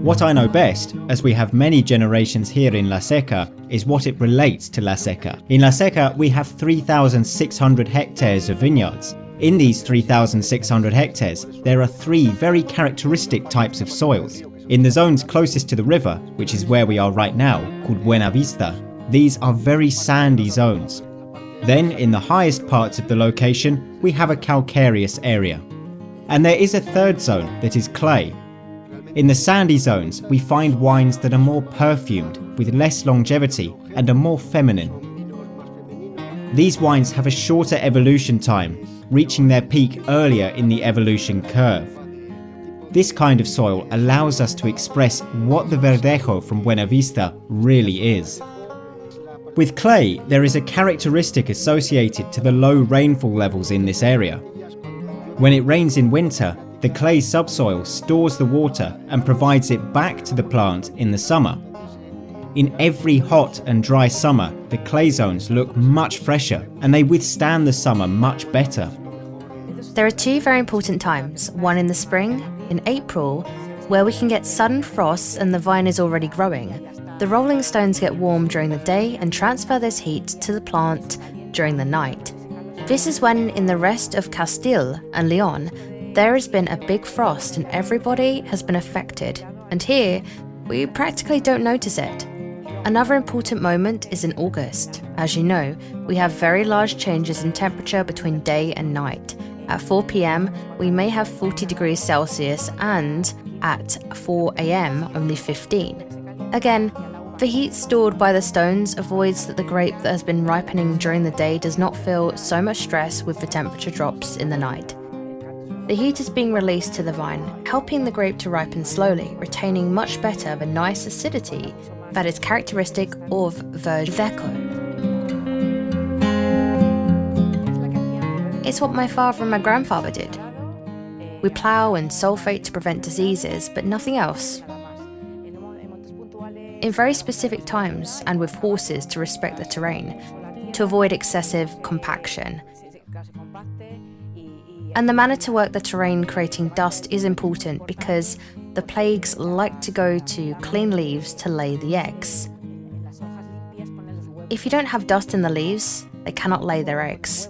What I know best, as we have many generations here in La Seca, is what it relates to La Seca. In La Seca, we have 3,600 hectares of vineyards. In these 3,600 hectares, there are three very characteristic types of soils. In the zones closest to the river, which is where we are right now, called Buenavista, these are very sandy zones. Then, in the highest parts of the location, we have a calcareous area. And there is a third zone that is clay. In the sandy zones, we find wines that are more perfumed, with less longevity, and are more feminine. These wines have a shorter evolution time, reaching their peak earlier in the evolution curve. This kind of soil allows us to express what the Verdejo from Buenavista really is. With clay, there is a characteristic associated to the low rainfall levels in this area. When it rains in winter, the clay subsoil stores the water and provides it back to the plant in the summer. In every hot and dry summer, the clay zones look much fresher and they withstand the summer much better. There are two very important times, one in the spring, in April, where we can get sudden frosts and the vine is already growing. The rolling stones get warm during the day and transfer this heat to the plant during the night. This is when in the rest of Castile and Leon, there has been a big frost and everybody has been affected, and here we practically don't notice it. Another important moment is in August. As you know, we have very large changes in temperature between day and night. At 4 p.m, we may have 40 degrees Celsius and at 4 a.m. only 15. Again, the heat stored by the stones avoids that the grape that has been ripening during the day does not feel so much stress with the temperature drops in the night. The heat is being released to the vine, helping the grape to ripen slowly, retaining much better the nice acidity that is characteristic of Verdejo. It's what my father and my grandfather did. We plough and sulfate to prevent diseases, but nothing else. In very specific times, and with horses to respect the terrain, to avoid excessive compaction. And the manner to work the terrain creating dust is important because the plagues like to go to clean leaves to lay the eggs. If you don't have dust in the leaves, they cannot lay their eggs.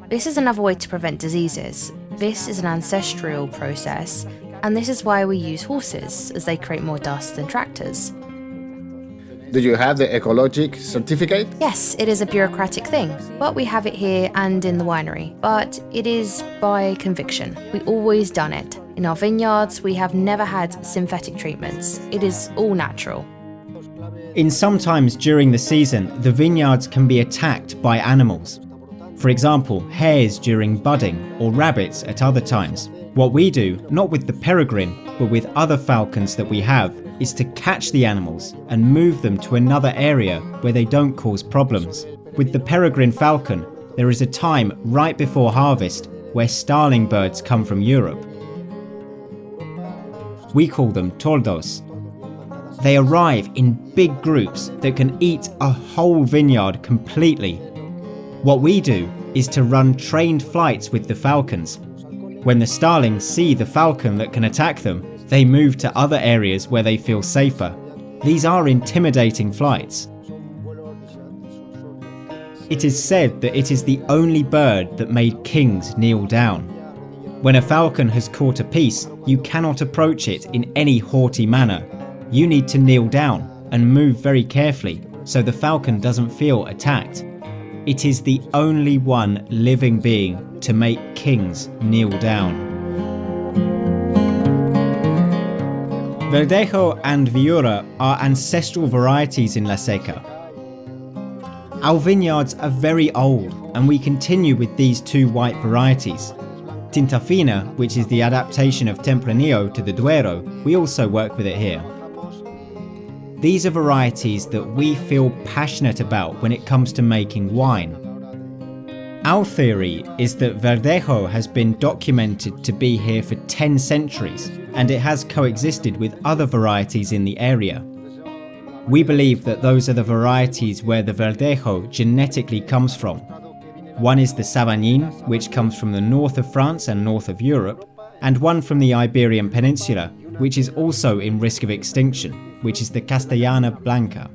This is another way to prevent diseases. This is an ancestral process, and this is why we use horses, as they create more dust than tractors. Do you have the ecologic certificate? Yes, it is a bureaucratic thing, but we have it here and in the winery. But it is by conviction. We always done it. In our vineyards, we have never had synthetic treatments. It is all natural. In some times during the season, the vineyards can be attacked by animals. For example, hares during budding or rabbits at other times. What we do, not with the peregrine, but with other falcons that we have, is to catch the animals and move them to another area where they don't cause problems. With the peregrine falcon, there is a time right before harvest where starling birds come from Europe. We call them tordos. They arrive in big groups that can eat a whole vineyard completely. What we do is to run trained flights with the falcons. When the starlings see the falcon that can attack them, they move to other areas where they feel safer. These are intimidating flights. It is said that it is the only bird that made kings kneel down. When a falcon has caught a piece, you cannot approach it in any haughty manner. You need to kneel down and move very carefully so the falcon doesn't feel attacked. It is the only one living being to make kings kneel down. Verdejo and Viura are ancestral varieties in La Seca. Our vineyards are very old and we continue with these two white varieties. Tinta Fina, which is the adaptation of Tempranillo to the Duero, we also work with it here. These are varieties that we feel passionate about when it comes to making wine. Our theory is that Verdejo has been documented to be here for 10 centuries, and it has coexisted with other varieties in the area. We believe that those are the varieties where the Verdejo genetically comes from. One is the Savagnin, which comes from the north of France and north of Europe, and one from the Iberian Peninsula, which is also in risk of extinction, which is the Castellana Blanca.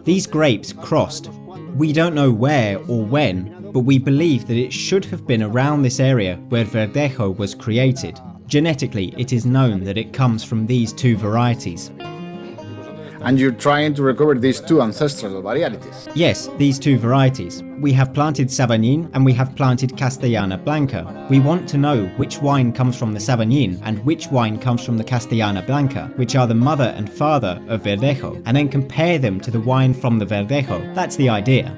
These grapes crossed. We don't know where or when, but we believe that it should have been around this area where Verdejo was created. Genetically, it is known that it comes from these two varieties. And you're trying to recover these two ancestral varieties. Yes, these two varieties. We have planted Sauvignon and we have planted Castellana Blanca. We want to know which wine comes from the Sauvignon and which wine comes from the Castellana Blanca, which are the mother and father of Verdejo, and then compare them to the wine from the Verdejo. That's the idea.